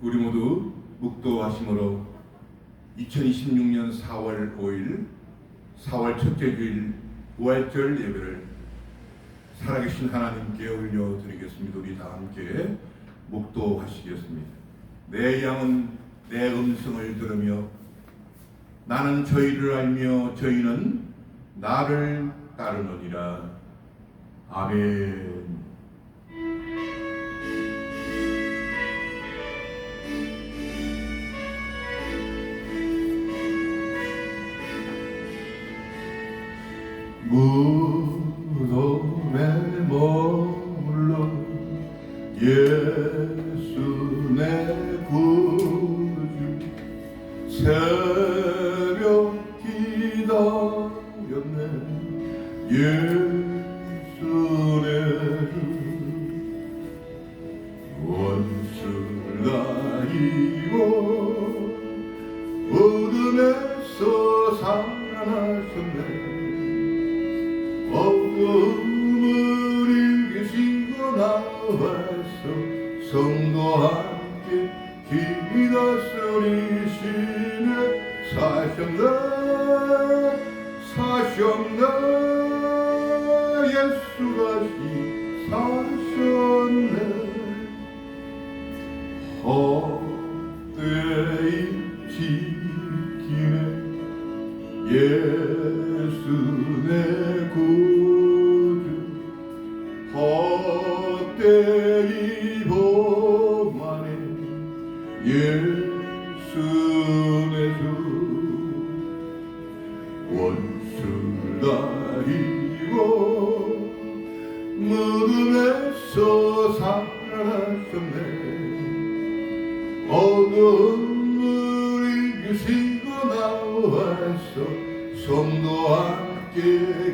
우리 모두 묵도하심으로 2026년 4월 5일 4월 첫째 주일 부활절 예배를 살아계신 하나님께 올려드리겠습니다. 우리 다 함께 묵도하시겠습니다. 내 양은 내 음성을 들으며 나는 저희를 알며 저희는 나를 따르느니라. 아멘. 무덤에 머물러 예수 내 구주 새벽 기다렸네. 예수 내 주 원수를 이고 어둠에서 살아나셨네. 어둠을 이기시고 나와서 성도 함께 기다 소리시네. 사셨나 예수 다시 사셨네. 헛되이 지키네. 예수 내 구주 헛되이 범하네. 예수 내 주 원수를 다 이기고 무덤에서 살아나셨네. 어둠을 이기시고 나와서 성도 함께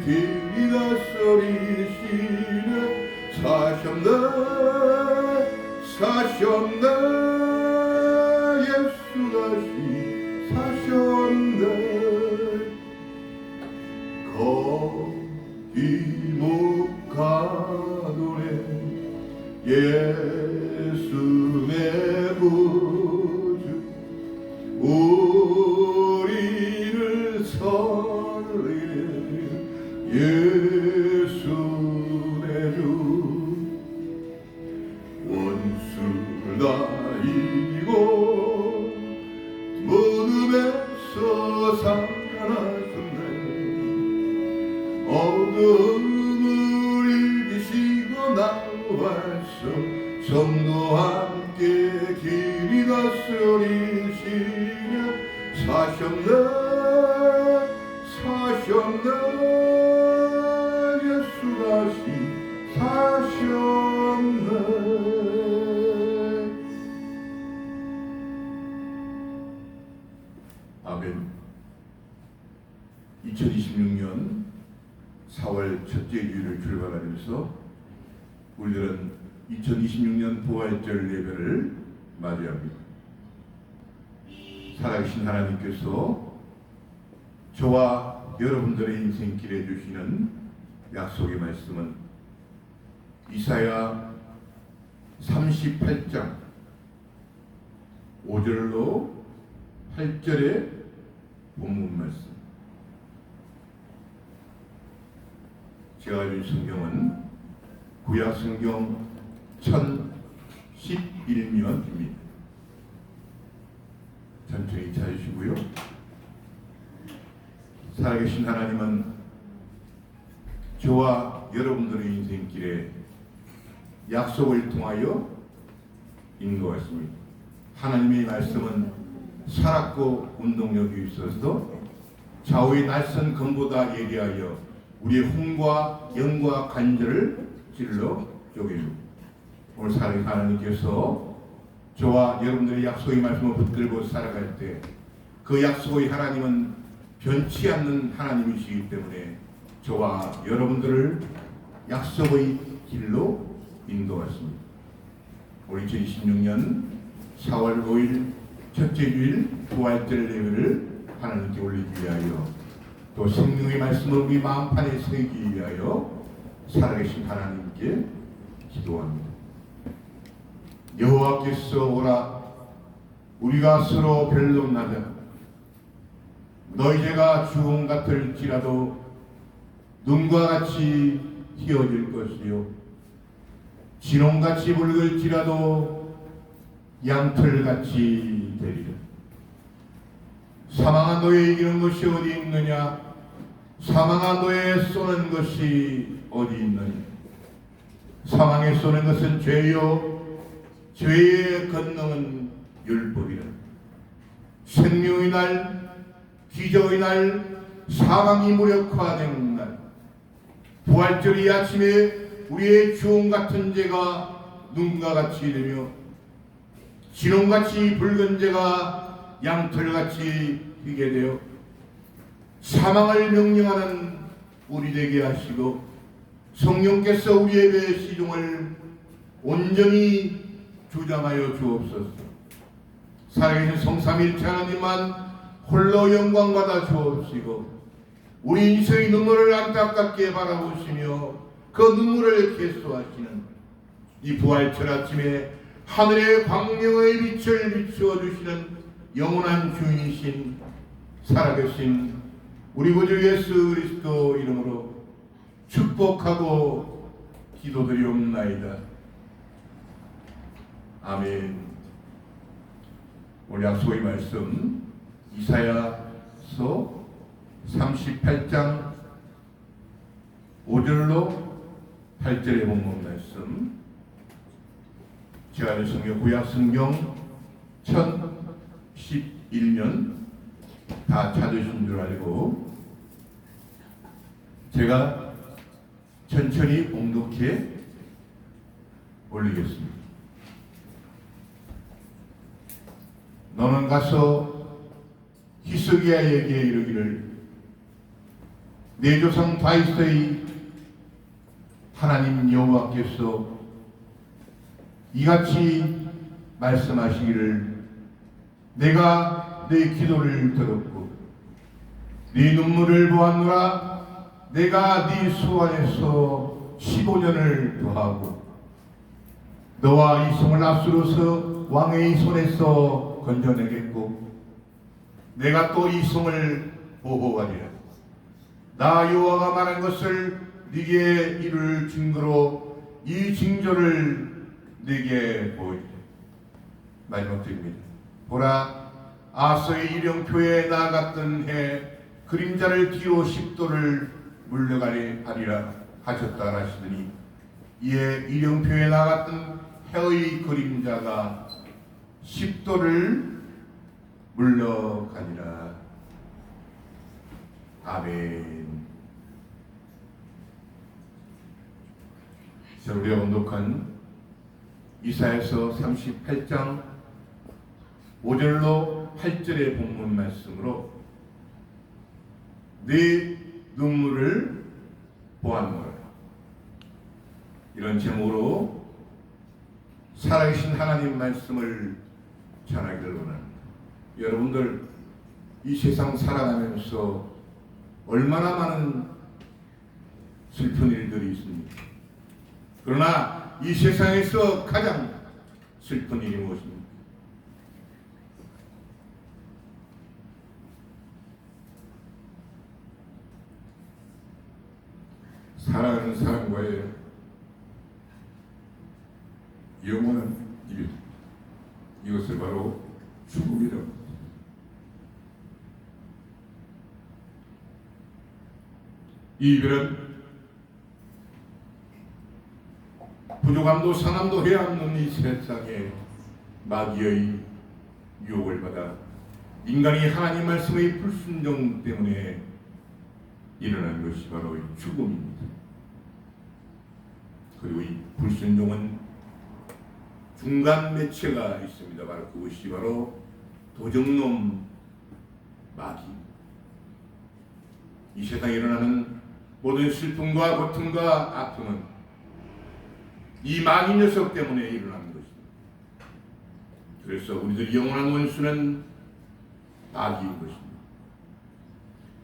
기다 소리시네. 사셨나 예수 다시 사셨네. 거기 못 가노래. 예수 내 구주 우리를 살리네. 예수 내 주 원수를 다 이기고 무덤에서 살아나셨네. 어둠을 이기시고 나와서 성도 함께 기리다 소리시며 사셨나 예수 다시 사셨네. 아멘. 2026년 4월 첫째 주일을 출발하면서 우리들은 2026년 부활절 예배를 맞이합니다. 살아계신 하나님께서 저와 여러분들의 인생길에 주시는 약속의 말씀은 이사야 38장 5절로 8절의 본문 말씀. 제가 가진 성경은 구약 성경 1011면입니다. 천천히 찾으시고요. 살아계신 하나님은 저와 여러분들의 인생길에 약속을 통하여 인도하십니다. 하나님의 말씀은 살았고 운동력이 있어서 좌우의 날선 검보다 예리하여 우리의 혼과 영과 간절을 찔러 쪼개줍니다. 오늘 살아계신 하나님께서 저와 여러분들의 약속의 말씀을 붙들고 살아갈 때 그 약속의 하나님은 변치 않는 하나님이시기 때문에 저와 여러분들을 약속의 길로 인도하십니다. 올 2026년 4월 5일 첫째 주일 부활절 예배를 하나님께 올리기 위하여 또 성령의 말씀을 우리 마음판에 새기기 위하여 살아계신 하나님께 기도합니다. 여호와께서 오라 우리가 서로 변론하자. 너희 죄가 주홍 같을지라도 눈과 같이 희어질 것이요 진홍같이 붉을지라도 양털같이 되리라. 사망아 너의 이기는 것이 어디 있느냐? 사망아 너의 쏘는 것이 어디 있느냐? 사망에 쏘는 것은 죄요 죄의 권능은 율법이라. 생명의 날 기적의 날 사망이 무력화된 날 부활절 이 아침에 우리의 주홍 같은 죄가 눈과 같이 되며 진홍같이 붉은 죄가 양털같이 희게 되어 사망을 명령하는 우리 되게 하시고 성령께서 우리의 배 시종을 온전히 주장하여 주옵소서. 살아계신 성삼일체 하나님만 홀로 영광받아 주옵시고 우리 인생의 눈물을 안타깝게 바라보시며 그 눈물을 개수하시는 이 부활절 아침에 하늘의 광명의 빛을 비추어 주시는 영원한 주인이신 살아계신 우리 구주 예수 그리스도 이름으로 축복하고 기도드리옵나이다. 아멘. 오늘 약속의 말씀 이사야서 38장 5절로 8절의 본문 말씀. 제가 아는 성경 구약 성경 1011년 다 찾으신 줄 알고 제가 천천히 봉독해 올리겠습니다. 너는 가서 히스기야에게 이르기를 내 조상 다윗의 하나님 여호와께서 이같이 말씀하시기를 내가 네 기도를 들었고 네 눈물을 보았노라. 내가 네 소원에서 15년을 더하고 너와 이 성을 압수로서 왕의 손에서 건져내겠고 내가 또 이 성을 보호하리라. 나 여호와가 말한 것을 네게 이룰 증거로 이 징조를 네게 보이리라. 마지막 절입니다. 보라, 아서의 일령표에 나아갔던 해 그림자를 뒤로 10도를 물러가리 하리라 하셨다 하시더니 이에 일령표에 나아갔던 해의 그림자가 10도를 물러가니라. 아멘. 자, 우리가 언독한 이사야서 38장 5절로 8절의 본문 말씀으로 네 눈물을 보았노라. 이런 제목으로 살아계신 하나님 말씀을 전하기를 원합니다. 여러분들 이 세상 살아가면서 얼마나 많은 슬픈 일들이 있습니까? 그러나 이 세상에서 가장 슬픈 일이 무엇입니까? 사랑하는 사람과의 영원한 이별, 이것을 바로 죽음이라고 합니다. 이 이별은 부족함도 상함도 해야 하는 이 세상에 마귀의 유혹을 받아 인간이 하나님 말씀의 불순종 때문에 일어난 것이 바로 죽음입니다. 그리고 이 불순종은 중간 매체가 있습니다. 바로 그것이 바로 도적놈 마귀. 이 세상에 일어나는 모든 슬픔과 고통과 아픔은 이 마귀 녀석 때문에 일어나는 것입니다. 그래서 우리들 영원한 원수는 마귀인 것입니다.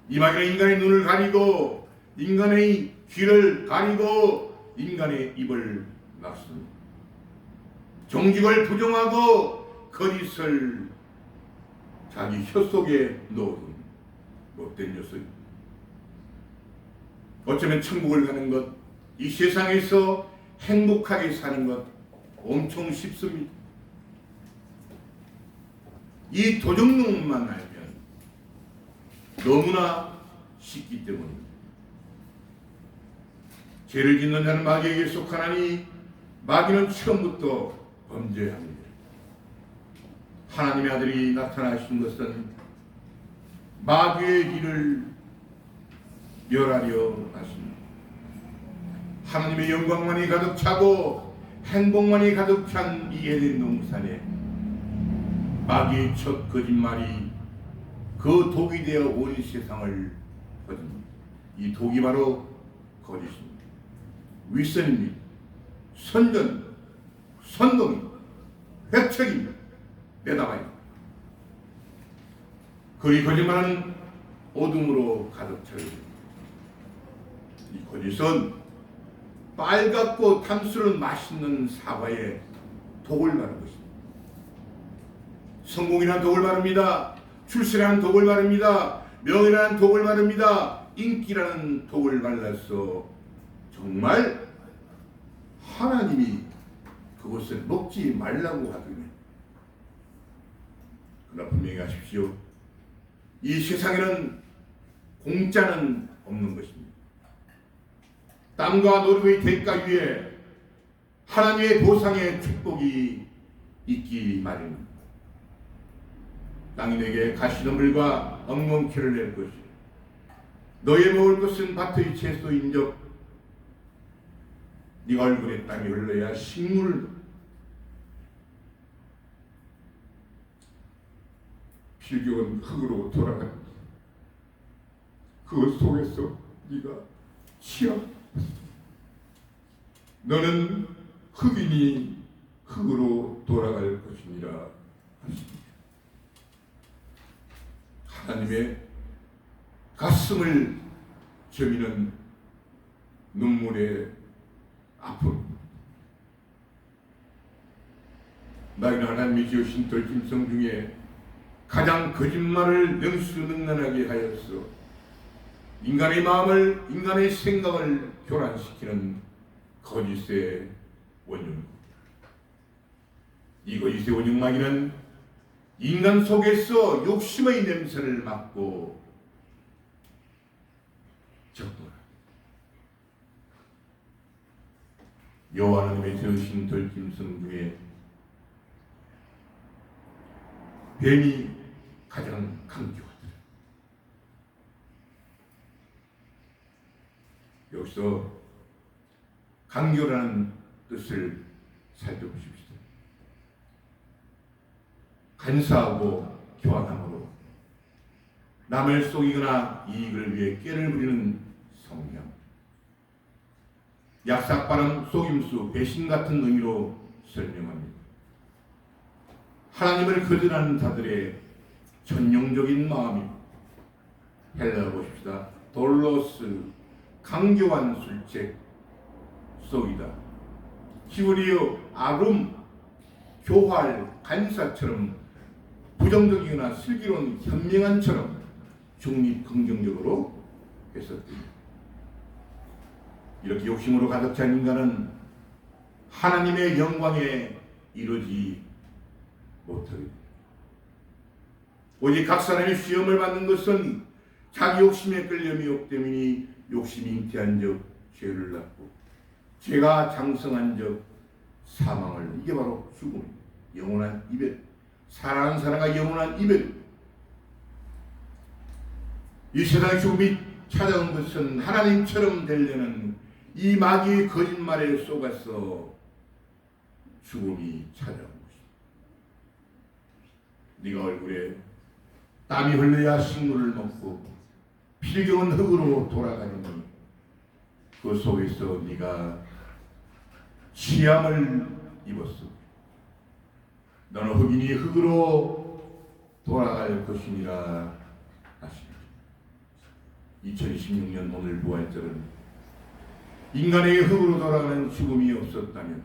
이 마귀는 인간의 눈을 가리고 인간의 귀를 가리고 인간의 입을 막습니다. 정직을 부정하고 거짓을 자기 혀 속에 넣어둔 못된 녀석입니다. 어쩌면 천국을 가는 것, 이 세상에서 행복하게 사는 것 엄청 쉽습니다. 이 도정론만 알면 너무나 쉽기 때문입니다. 죄를 짓는 자는 마귀에게 속하나니 마귀는 처음부터 범죄합니다. 하나님의 아들이 나타나신 것은 마귀의 길을 멸하려 하십니다. 하나님의 영광만이 가득 차고 행복만이 가득 찬 이 에덴 동산에 마귀의 첫 거짓말이 그 독이 되어 온 세상을 거듭니다. 이 독이 바로 거짓입니다. 윗선입니다. 선전, 선동입니다. 회책입니다. 내다봐요. 그 거짓말은 어둠으로 가득 차요. 이 거짓은 빨갛고 탐스러운 맛있는 사과에 독을 바른 것입니다. 성공이라는 독을 바릅니다. 출세라는 독을 바릅니다. 명예라는 독을 바릅니다. 인기라는 독을 발라서 정말 하나님이 그것을 먹지 말라고 하더니, 그러나 분명히 하십시오. 이 세상에는 공짜는 없는 것입니다. 땀과 노력의 대가 위에 하나님의 보상의 축복이 있기 마련입니다. 땅이 내게 가시덤불과 엉겅퀴를 낼 것이, 너의 먹을 것은 밭의 채소인적 네가 얼굴에 땀이 흘러야 식물, 필경은 흙으로 돌아갑니다. 그 속에서 네가 취한 너는 흙이니 흙으로 돌아갈 것이니라 하십니다. 하나님의 가슴을 저미는 눈물의 아픔. 나이는 하나님이 지으신 들짐승 중에 가장 거짓말을 능수능란하게 하여서 인간의 마음을, 인간의 생각을 교란시키는 거짓의 원흉. 이 거짓의 원흉 마귀는 인간 속에서 욕심의 냄새를 맡고 적도라. 여호와 하나님의 지으신 들짐승 중에 뱀이 가장 강교하더라. 여기서 강교라는 뜻을 살펴보십시오. 간사하고 교활함으로 남을 속이거나 이익을 위해 깨를 부리는 성향, 약삭빠른 속임수, 배신 같은 의미로 설명합니다. 하나님을 거절하는 자들의 전형적인 마음입니다. 헬라어 보십시다. 돌로스, 강교한 술책, 속이다. 히브리어 아룸, 교활, 간사처럼 부정적이거나 슬기로운 현명한처럼 중립 긍정적으로 해석됩니다. 이렇게 욕심으로 가득 찬 인간은 하나님의 영광에 이르지 못하게 됩니다. 오직 각 사람이 시험을 받는 것은 자기 욕심에 끌려 미혹 때문이니 욕심이 잉태한 적 죄를 낳고 죄가 장성한 적 사망을, 이게 바로 죽음, 영원한 이별, 사랑하는 사람과 영원한 이별. 이 세상의 죽음이 찾아온 것은 하나님처럼 되려는 이 마귀의 거짓말에 속아서 죽음이 찾아온 것입니다. 네가 얼굴에 땀이 흘러야 식물을 먹고 필경은 흙으로 돌아가니 그 속에서 네가 취함을 입었어. 너는 흙이니 흙으로 돌아갈 것이니라 하십니다. 2016년 오늘 부활절은 인간에게 흙으로 돌아가는 죽음이 없었다면,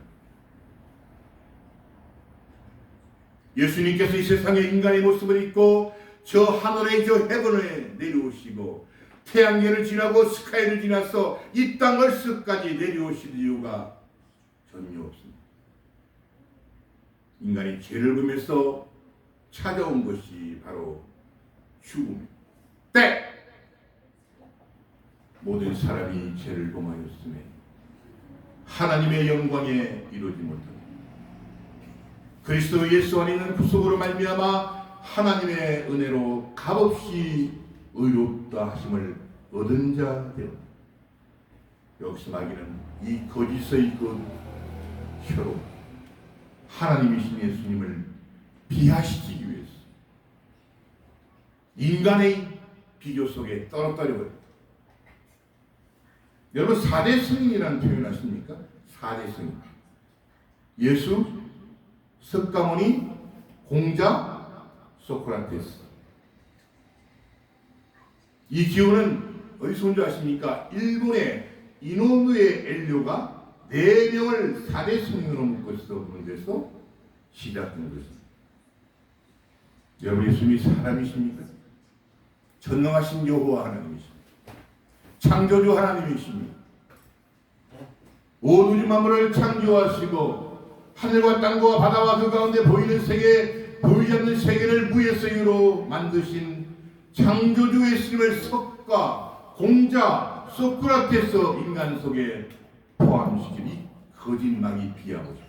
예수님께서 이 세상에 인간의 모습을 입고 저 하늘의 저 헤븐에 내려오시고 태양계를 지나고 스카이를 지나서 이 땅을 끝까지 내려오실 이유가 전혀 없습니다. 인간이 죄를 범해서 찾아온 것이 바로 죽음입니다. 때 모든 사람이 죄를 범하였음에 하나님의 영광에 이루지 못합니다. 그리스도 예수 안에 있는 구속으로 말미암아 하나님의 은혜로 값없이 의롭다 하심을 얻은 자 되어 여기서 말하기는 이 거짓의 그 혀로 하나님이신 예수님을 비하시키기 위해서 인간의 비교 속에 떨어뜨려 버립니다. 여러분 4대 성인이라는 표현 아십니까? 4대 성인. 예수, 석가모니, 공자, 소크라테스. 이 기호는 어디서 온 줄 아십니까? 일본의 이노우에 엘료가 4명을 4대 성인으로 묶어서 부른 데서 시작된 것입니다. 여러분 예수님이 사람이십니까? 전능하신 여호와 하나님이십니다. 창조주 하나님이십니다. 온 우주 만물을 창조하시고 하늘과 땅과 바다와 그 가운데 보이는 세계, 보이지 않는 세계를 무에서 유로 만드신 창조주 예수님을 석가, 공자, 소크라테스 인간 속에 포함시킨 이 거짓말이 비하보십시오.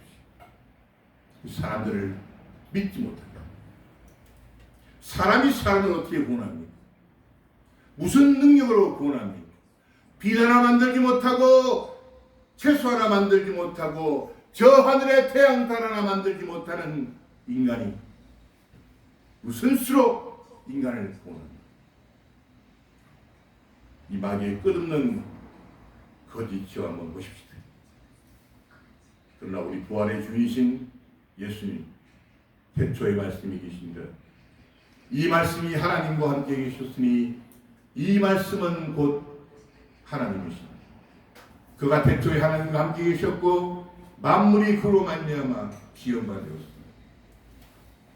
사람들을 믿지 못합니다. 사람이 사람을 어떻게 구원합니까? 무슨 능력으로 구원합니까? 빛 하나 만들지 못하고 채소 하나 만들지 못하고 저 하늘의 태양 달 하나 만들지 못하는 인간이 무슨 수로 인간을 구원합니까? 이 마귀의 끝없는 거짓을 한번 보십시다. 그러나 우리 부활의 주이신 예수님 태초의 말씀이 계십니다. 이 말씀이 하나님과 함께 계셨으니 이 말씀은 곧 하나님이십니다. 그가 태초에 하나님과 함께 계셨고 만물이 그로 말미암아 지은 바 되었습니다.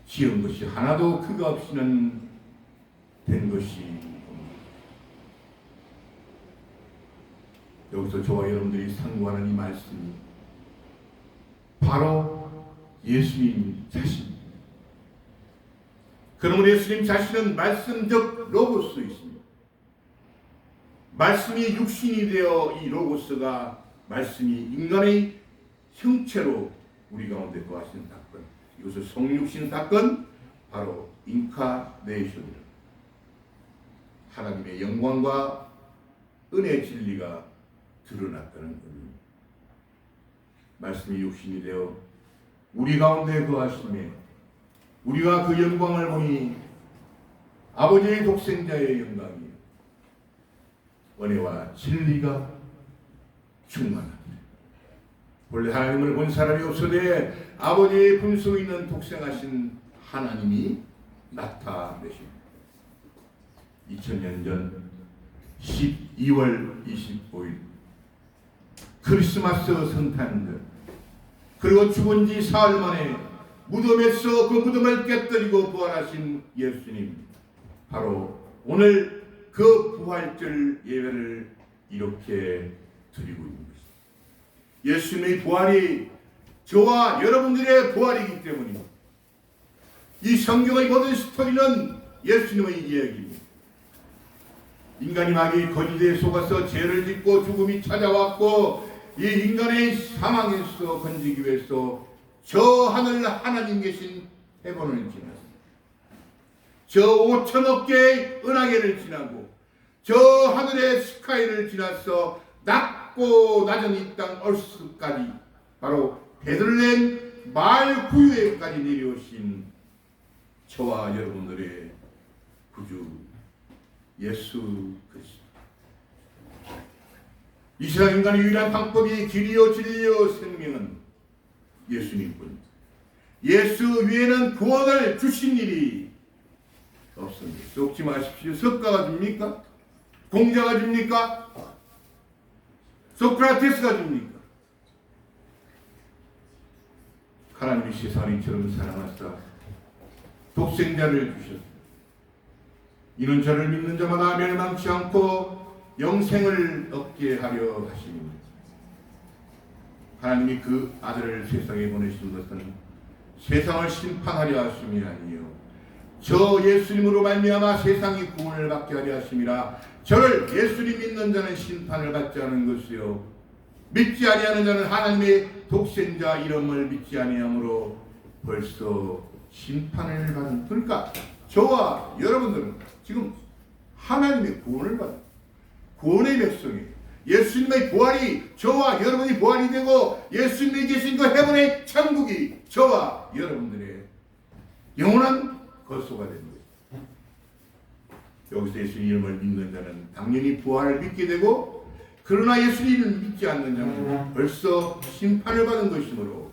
지은 것이 하나도 그가 없이는 된 것이 없습니다. 여기서 저와 여러분들이 상고하는 이 말씀이 바로 예수님 자신입니다. 그러므로 예수님 자신은 말씀적 로고스이십니다. 말씀이 육신이 되어 이 로고스가 말씀이 인간의 형체로 우리 가운데 거하신 사건, 이것을 성육신 사건, 바로 인카네이션이라 하나님의 영광과 은혜의 진리가 드러났다는 의미입니다. 말씀이 육신이 되어 우리 가운데 거하심에 우리가 그 영광을 보니 아버지의 독생자의 영광이 은혜와 진리가 충만합니다. 원래 하나님을 본 사람이 없으되 아버지의 분수에 있는 독생하신 하나님이 나타내십니다. 2000년 전 12월 25일 크리스마스 성탄절, 그리고 죽은 지 사흘 만에 무덤에서 그 무덤을 깨뜨리고 부활하신 예수님, 바로 오늘 그 부활절 예배를 이렇게 드리고 있는 것입니다. 예수님의 부활이 저와 여러분들의 부활이기 때문입니다. 이 성경의 모든 스토리는 예수님의 이야기입니다. 인간이 마귀의 거짓에 속아서 죄를 짓고 죽음이 찾아왔고 이 인간의 사망에서 건지기 위해서 저 하늘 하나님 계신 헤븐을 지났습니다. 저 5천억 개의 은하계를 지나고 저 하늘의 스카이를 지나서 낮고 낮은 이 땅 얼스까지 바로 베들레헴 마을 구유에까지 내려오신 저와 여러분들의 구주 예수 그리스도. 이 세상 인간의 유일한 방법이 길이요 진리요 생명은 예수님뿐입니다. 예수 위에는 구원을 주신 일이 없습니다. 속지 마십시오. 석가가 줍니까? 공자가 줍니까? 소크라테스가 줍니까? 하나님이 세상을 이처럼 사랑하사 독생자를 주셨습니다. 이는 저를 믿는 자마다 멸망치 않고 영생을 얻게 하려 하심입니다. 하나님이 그 아들을 세상에 보내신 것은 세상을 심판하려 하심이 아니요 저 예수님으로 말미암아 세상이 구원을 받게 하려 하심이라. 저를 예수님 믿는 자는 심판을 받지 않은 것이요 믿지 아니하는 자는 하나님의 독생자 이름을 믿지 아니하므로 벌써 심판을 받은. 그러니까 저와 여러분들은 지금 하나님의 구원을 받은 구원의 백성이에요. 예수님의 부활이 저와 여러분이 부활이 되고 예수님이 계신 그 헤븐의 천국이 저와 여러분들의 영원한 거소가 되는 거예요. 여기서 예수님 이름을 믿는 자는 당연히 부활을 믿게 되고, 그러나 예수님을 믿지 않는 자는 벌써 심판을 받은 것이므로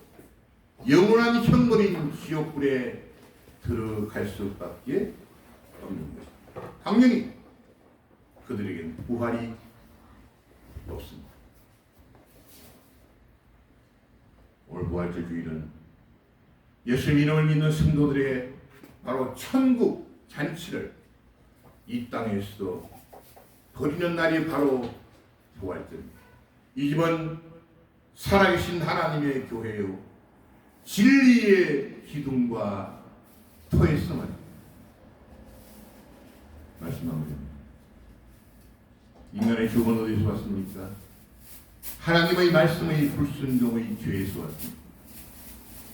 영원한 형벌인 지옥불에 들어갈 수밖에 없는 것입니다. 당연히 그들에게는 부활이 없습니다. 오늘 부활절 주일은 예수님 이름을 믿는 성도들의 바로 천국 잔치를 이 땅에서 벌이는 날이 바로 부활절입니다. 이 집은 살아계신 하나님의 교회요 진리의 기둥과 터에서 말입니다. 말씀 마무리합니다. 인간의 죽은 어디서 왔습니까? 하나님의 말씀의 불순종의 죄에서 왔습니다.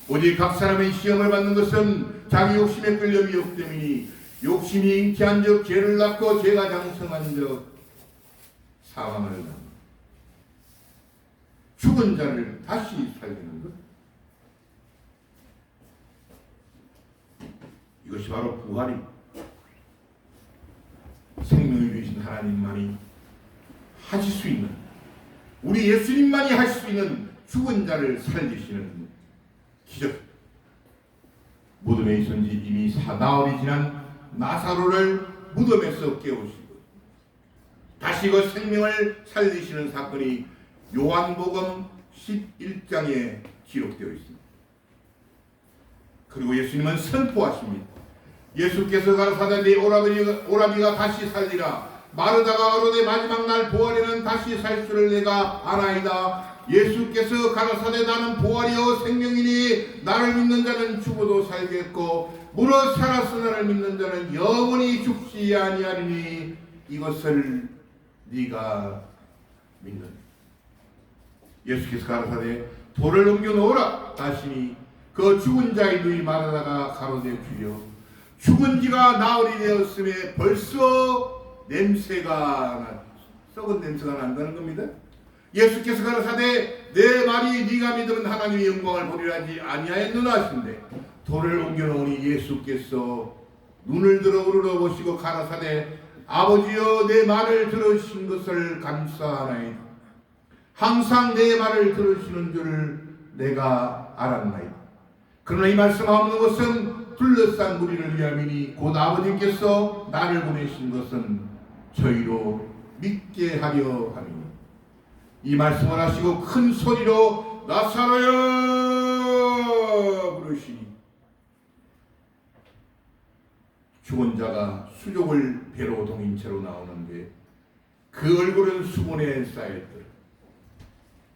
오직 각 사람의 시험을 받는 것은 자기 욕심에 끌려 미혹 때문이니 욕심이 잉태한 적 죄를 낳고 죄가 장성한 적 사망을 낳는다. 죽은 자를 다시 살리는 것, 이것이 바로 부활입니다. 생명을 주신 하나님만이 하실 수 있는, 우리 예수님만이 하실 수 있는 죽은 자를 살리시는 기적. 무덤에 있은 지 이미 4나흘이 지난 나사로를 무덤에서 깨우시고 다시 그 생명을 살리시는 사건이 요한복음 11장에 기록되어 있습니다. 그리고 예수님은 선포하십니다. 예수께서 가라사대 네 오라비가 다시 살리라. 마르다가 가로되 마지막 날 부활에는 다시 살 줄을 내가 아나이다. 예수께서 가라사대 나는 부활이요 생명이니 나를 믿는 자는 죽어도 살겠고 무릇 살아서 나를 믿는 자는 영원히 죽지 아니하리니 이것을 네가 믿는. 예수께서 가라사대 돌을 옮겨 놓으라 하시니 그 죽은 자의 눈이 마르다가 가로되 주여 죽은 지가 나흘이 되었음에 벌써 냄새가 썩은 냄새가 난다는 겁니다. 예수께서 가라사대 내 말이 네가 믿으면 하나님의 영광을 보리라 하지 아니하였느냐 하신대 돌을 옮겨놓으니 예수께서 눈을 들어 우러러보시고 가라사대 아버지여 내 말을 들으신 것을 감사하나이다. 항상 내 말을 들으시는 줄 내가 알았나이다. 그러나 이 말씀하는 것은 둘러싼 무리를 위함이니 곧 아버지께서 나를 보내신 것은 저희로 믿게 하려 함이니 이 말씀을 하시고 큰 소리로 나사로여 부르시니 죽은 자가 수족을 배로 동인 채로 나오는데 그 얼굴은 수분에 쌓였더라.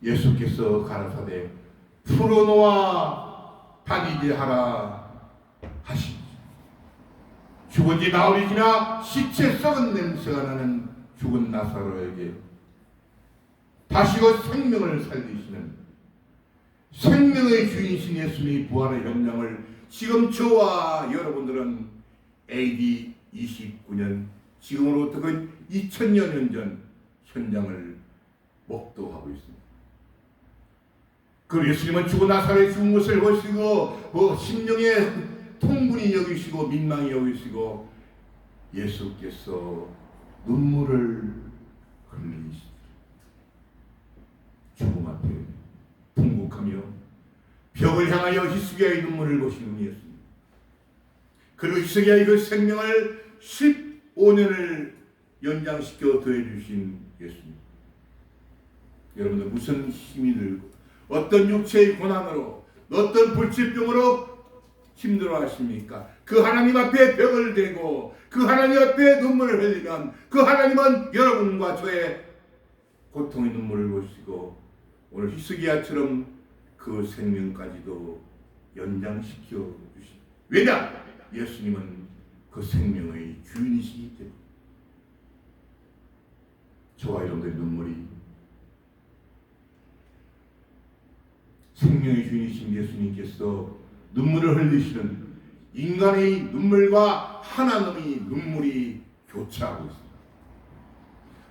예수께서 가라사대 풀어놓아 다니게 하라 하시니 죽은 지 나흘이 지나 시체 썩은 냄새가 나는 죽은 나사로에게 다시 그 생명을 살리시는 생명의 주인이신 예수님의 부활의 현장을 지금 저와 여러분들은 AD 29년 지금으로부터 2000여 년 전 현장을 목도하고 있습니다. 그 예수님은 죽은 나사로의 죽은 것을 보시고 심령의 통분이 여기시고 민망히 여기시고 예수께서 눈물을 흘리시고 죽음 앞에 통곡하며 벽을 향하여 히스기야의 눈물을 보시는 예수님. 그리고 히스기야의 그 생명을 15년을 연장시켜 더해주신 예수님. 여러분들 무슨 힘이 들고 어떤 육체의 고난으로 어떤 불치병으로 힘들어 하십니까? 그 하나님 앞에 벽을 대고 그 하나님 앞에 눈물을 흘리면 그 하나님은 여러분과 저의 고통의 눈물을 보시고 오늘 히스기야처럼 그 생명까지도 연장시켜 주십니다. 왜냐? 예수님은 그 생명의 주인이시기 때문에. 저와 여러분들의 눈물이 생명의 주인이신 예수님께서 눈물을 흘리시는 인간의 눈물과 하나님의 눈물이 교차하고 있습니다.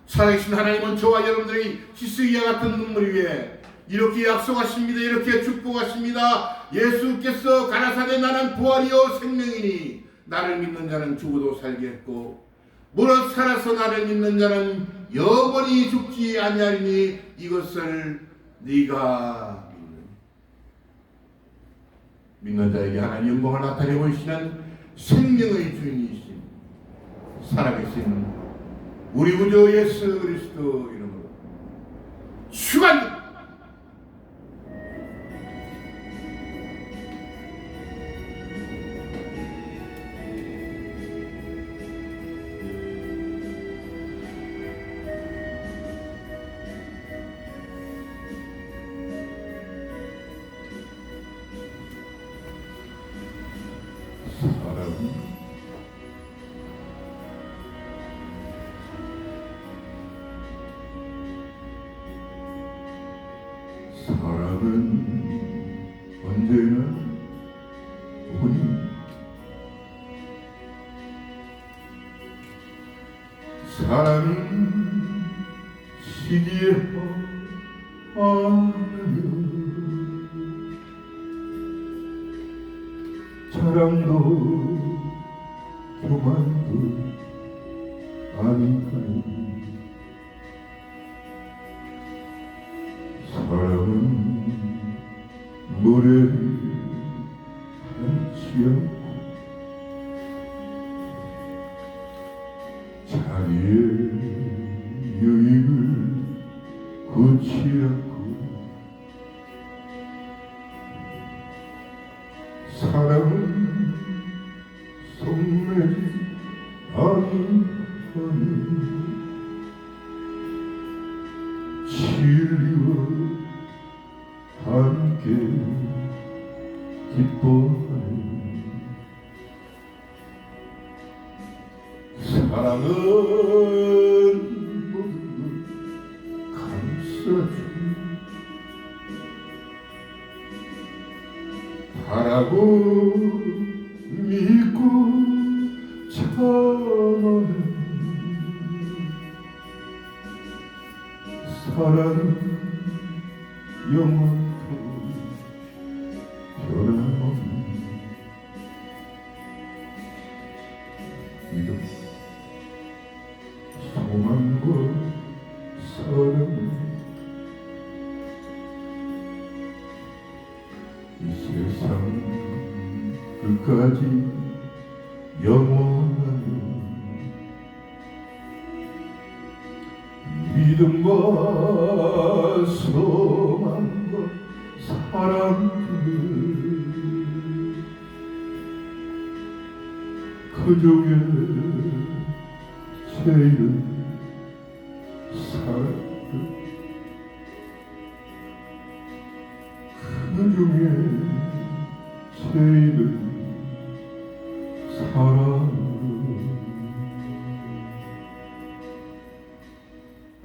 살아계신 하나님은 저와 여러분들의 히스기야 같은 눈물 위에 이렇게 약속하십니다. 이렇게 축복하십니다. 예수께서 가라사대 나는 부활이요 생명이니 나를 믿는 자는 죽어도 살겠고 무릇 살아서 나를 믿는 자는 영원히 죽지 아니하리니 이것을 네가 믿는 자에게 하나님 영광을 나타내 보이시는 생명의 주인이신 살아계신 우리 구주 예수 그리스도 이름으로 축원합니다. 사랑은 언제나 오니 사랑은 시기하며 자랑도 교만도 아니하니 사랑은 물에 닿지 않고 자리에 유익을 굳지 않고 사랑은 속내지 아니하니 진리와 함께 기뻐하네. 사랑은 모든 것 감싸주니 바라고 믿고 참아내. 사랑은 영원토록 변함없는 믿음, 소망과 사랑. 이 세상 끝까지 영원하며 믿음과 소망과 사랑들 그 중에 제일 사랑 그 중에 제일 사랑